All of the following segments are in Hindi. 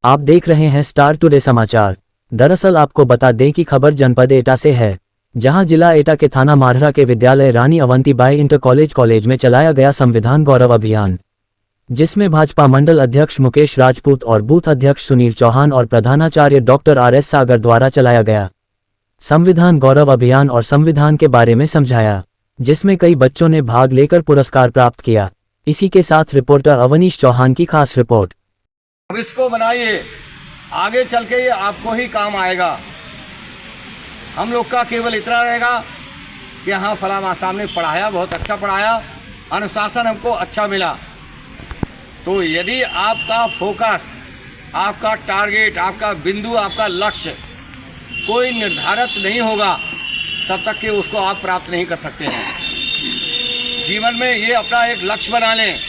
आप देख रहे हैं स्टार टुडे समाचार। दरअसल आपको बता दें कि खबर जनपद एटा से है, जहां जिला एटा के थाना मारहरा के विद्यालय रानी अवंतीबाई इंटर कॉलेज में चलाया गया संविधान गौरव अभियान, जिसमें भाजपा मंडल अध्यक्ष मुकेश राजपूत और बूथ अध्यक्ष सुनील चौहान और प्रधानाचार्य डॉक्टर RS सागर द्वारा चलाया गया संविधान गौरव अभियान और संविधान के बारे में समझाया, जिसमें कई बच्चों ने भाग लेकर पुरस्कार प्राप्त किया। इसी के साथ रिपोर्टर अवनीश चौहान की खास रिपोर्ट। अब इसको बनाइए, आगे चल के ये आपको ही काम आएगा। हम लोग का केवल इतना रहेगा कि हाँ फलाना साहब ने पढ़ाया, बहुत अच्छा पढ़ाया, अनुशासन हमको अच्छा मिला। तो यदि आपका फोकस, आपका टारगेट, आपका बिंदु, आपका लक्ष्य कोई निर्धारित नहीं होगा, तब तक कि उसको आप प्राप्त नहीं कर सकते हैं। जीवन में ये अपना एक लक्ष्य बना लें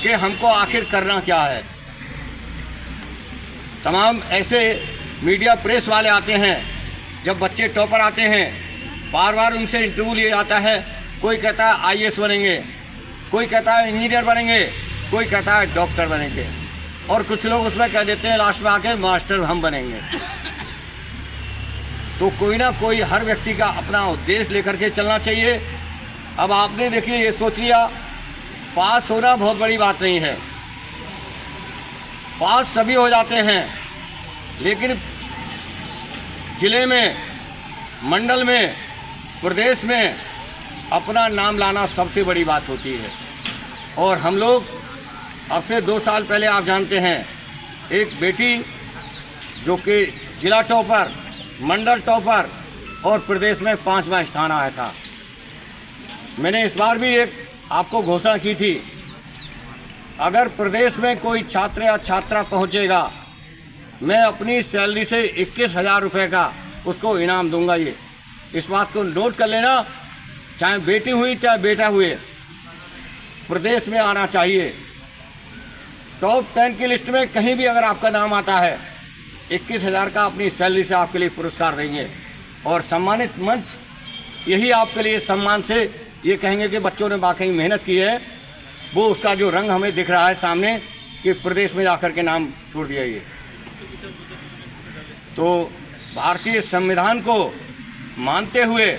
कि हमको आखिर करना क्या है। तमाम ऐसे मीडिया प्रेस वाले आते हैं, जब बच्चे टॉपर आते हैं बार बार उनसे इंटरव्यू लिया जाता है। कोई कहता है IAS बनेंगे, कोई कहता है इंजीनियर बनेंगे, कोई कहता है डॉक्टर बनेंगे, और कुछ लोग उसमें कह देते हैं लास्ट में आके मास्टर हम बनेंगे। तो कोई ना कोई हर व्यक्ति का अपना उद्देश्य लेकर के चलना चाहिए। अब आपने देखिए ये सोच लिया, पास होना बहुत बड़ी बात नहीं है, पास सभी हो जाते हैं, लेकिन जिले में, मंडल में, प्रदेश में अपना नाम लाना सबसे बड़ी बात होती है। और हम लोग अब से 2 साल पहले आप जानते हैं, एक बेटी जो कि जिला टॉपर, मंडल टॉपर और प्रदेश में 5वां स्थान आया था। मैंने इस बार भी एक आपको घोषणा की थी, अगर प्रदेश में कोई छात्र या छात्रा पहुंचेगा, मैं अपनी सैलरी से 21,000 रुपये का उसको इनाम दूंगा। ये इस बात को नोट कर लेना, चाहे बेटी हुई चाहे बेटा हुए, प्रदेश में आना चाहिए। टॉप 10 की लिस्ट में कहीं भी अगर आपका नाम आता है, 21,000 का अपनी सैलरी से आपके लिए पुरस्कार देंगे। और सम्मानित मंच यही आपके लिए सम्मान से ये कहेंगे कि बच्चों ने वाकई मेहनत की है। वो उसका जो रंग हमें दिख रहा है सामने कि प्रदेश में जाकर के नाम छोड़ दिया। ये तो भारतीय संविधान को मानते हुए,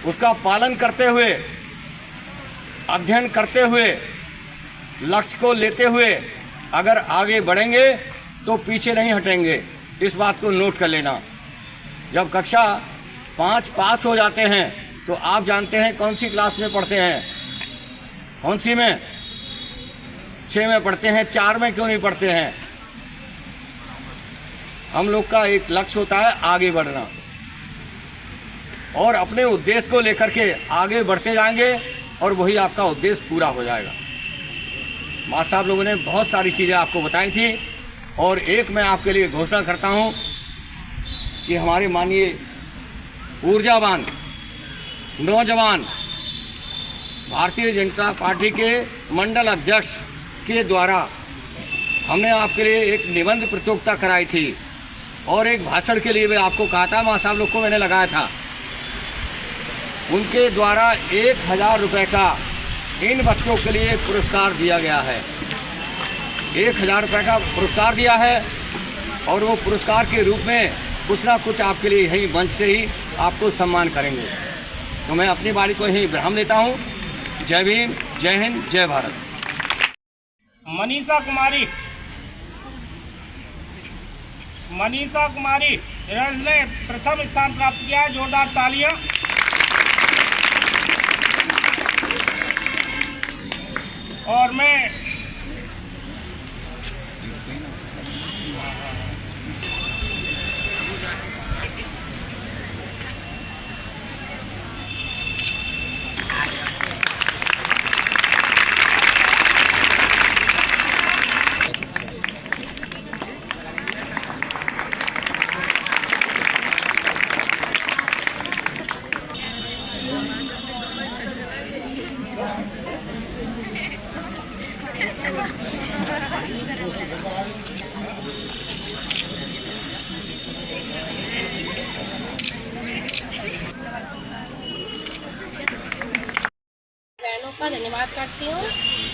उसका पालन करते हुए, अध्ययन करते हुए, लक्ष्य को लेते हुए अगर आगे बढ़ेंगे तो पीछे नहीं हटेंगे। इस बात को नोट कर लेना। जब कक्षा 5 पास हो जाते हैं तो आप जानते हैं कौन सी क्लास में पढ़ते हैं, कौन सी में, 6 में पढ़ते हैं, 4 में क्यों नहीं पढ़ते हैं। हम लोग का एक लक्ष्य होता है आगे बढ़ना, और अपने उद्देश्य को लेकर के आगे बढ़ते जाएंगे और वही आपका उद्देश्य पूरा हो जाएगा। माँ साहब लोगों ने बहुत सारी चीज़ें आपको बताई थी, और एक मैं आपके लिए घोषणा करता हूँ कि हमारे माननीय ऊर्जावान नौजवान भारतीय जनता पार्टी के मंडल अध्यक्ष के द्वारा हमने आपके लिए एक निबंध प्रतियोगिता कराई थी, और एक भाषण के लिए मैं आपको कहा था, माँ साहब लोग को मैंने लगाया था। उनके द्वारा 1,000 रुपये का इन बच्चों के लिए पुरस्कार दिया गया है। 1,000 रुपये का पुरस्कार दिया है, और वो पुरस्कार के रूप में कुछ ना कुछ आपके लिए यही मंच से ही आपको सम्मान करेंगे। तो मैं अपनी बारी को यही विराम देता हूँ। जय भीम, जय हिंद, जय भारत। मनीषा कुमारी ने प्रथम स्थान प्राप्त किया है। जोरदार तालियां। और मैं का धन्यवाद धन्यवाद करती हूँ।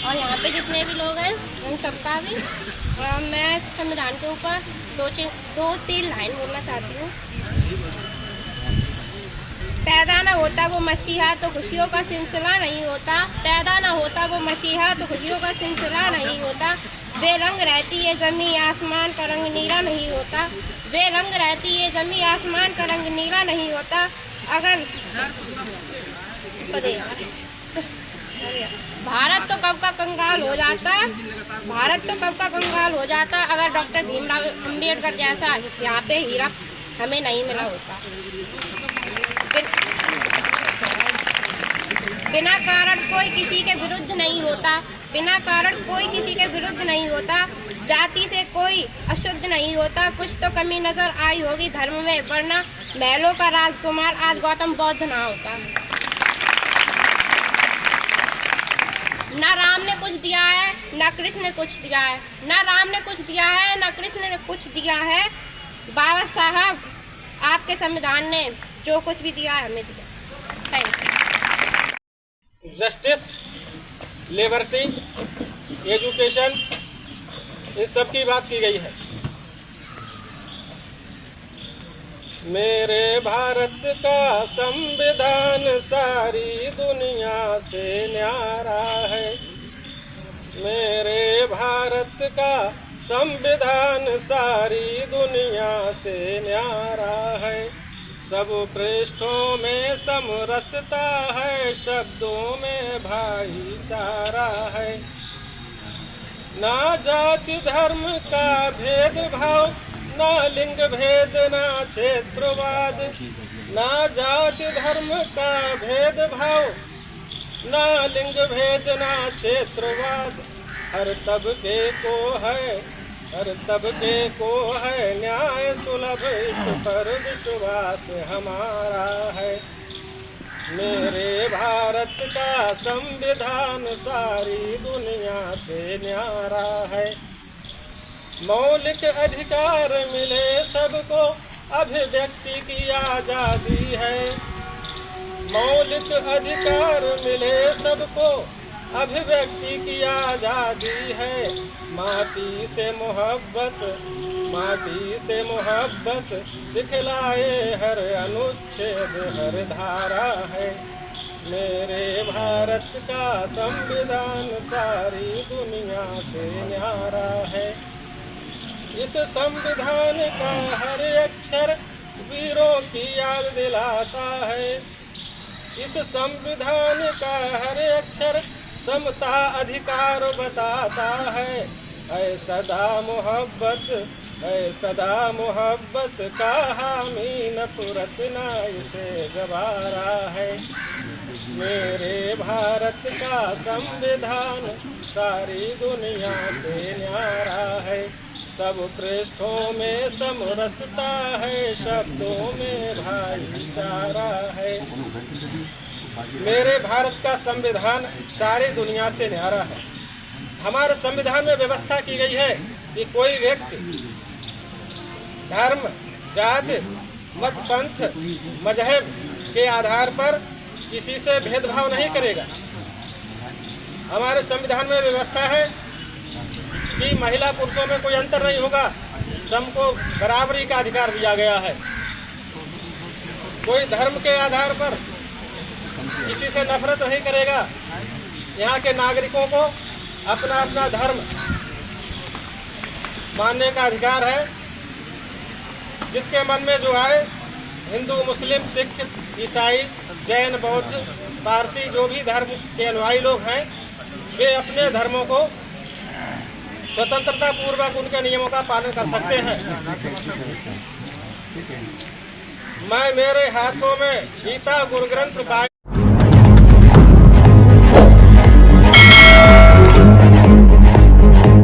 और यहाँ पे जितने भी लोग हैं उन सबका भी मैं संविधान के ऊपर दो तीन लाइन बोलना चाहती हूँ। पैदा न होता वो मसीहा तो खुशियों का सिलसिला नहीं होता। पैदा न होता वो मसीहा तो खुशियों का सिलसिला नहीं होता। बेरंग रहती ये ज़मीं आसमान का रंग नीला नहीं होता। बेरंग रहती ये ज़मीं आसमान का रंग नीला नहीं होता। अगर भारत तो कब का कंगाल हो जाता, भारत तो कब का कंगाल हो जाता अगर डॉक्टर भीमराव अम्बेडकर जैसा यहाँ पे हीरा हमें नहीं मिला होता। बिना कारण कोई किसी के विरुद्ध नहीं होता। बिना कारण कोई किसी के विरुद्ध नहीं होता। जाति से कोई अशुद्ध नहीं होता। कुछ तो कमी नजर आई होगी धर्म में, वरना महलों का राजकुमार आज गौतम बुद्ध ना होता। ना राम ने कुछ दिया है ना कृष्ण ने कुछ दिया है। ना राम ने कुछ दिया है ना कृष्ण ने कुछ दिया है। बाबा साहब आपके संविधान ने जो कुछ भी दिया है हमें दिया। Thank you. Justice, liberty, education, इन सब की बात की गई है। मेरे भारत का संविधान सारी दुनिया से न्यारा है। मेरे भारत का संविधान सारी दुनिया से न्यारा है। सब पृष्ठों में समरसता है, शब्दों में भाईचारा है। ना जाति धर्म का भेदभाव, ना लिंग भेद ना क्षेत्रवाद। ना जाति धर्म का भेदभाव, ना लिंग भेद ना क्षेत्रवाद। हर तबके को है, हर तबके को है न्याय सुलभ, इस पर विश्वास हमारा है। मेरे भारत का संविधान सारी दुनिया से न्यारा है। मौलिक अधिकार मिले सबको, अभिव्यक्ति की आज़ादी है। मौलिक अधिकार मिले सबको, अभिव्यक्ति की आज़ादी है। माटी से मोहब्बत, माटी से मोहब्बत सिखलाए हर अनुच्छेद हर धारा है। मेरे भारत का संविधान सारी दुनिया से न्यारा है। इस संविधान का हर अक्षर वीरों की याद दिलाता है। इस संविधान का हर अक्षर समता अधिकार बताता है सदा मोहब्बत, है सदा मोहब्बत का हामी, नफरत ना इसे गवारा है। मेरे भारत का संविधान सारी दुनिया से न्यारा है। सब पृष्ठों में समरसता है, शब्दों में भाईचारा है। मेरे भारत का संविधान सारी दुनिया से न्यारा है। हमारे संविधान में व्यवस्था की गई है कि कोई व्यक्ति धर्म, जाति, मत, पंथ, मजहब के आधार पर किसी से भेदभाव नहीं करेगा। हमारे संविधान में व्यवस्था है कि महिला पुरुषों में कोई अंतर नहीं होगा, सबको बराबरी का अधिकार दिया गया है। कोई धर्म के आधार पर किसी से नफरत नहीं करेगा। यहाँ के नागरिकों को अपना अपना धर्म मानने का अधिकार है। जिसके मन में जो आए, हिंदू, मुस्लिम, सिख, ईसाई, जैन, बौद्ध, पारसी, जो भी धर्म के अनुयायी लोग हैं, वे अपने धर्मों को स्वतंत्रता पूर्वक उनके नियमों का पालन कर सकते हैं। मैं मेरे हाथों में गीता, गुरु ग्रंथ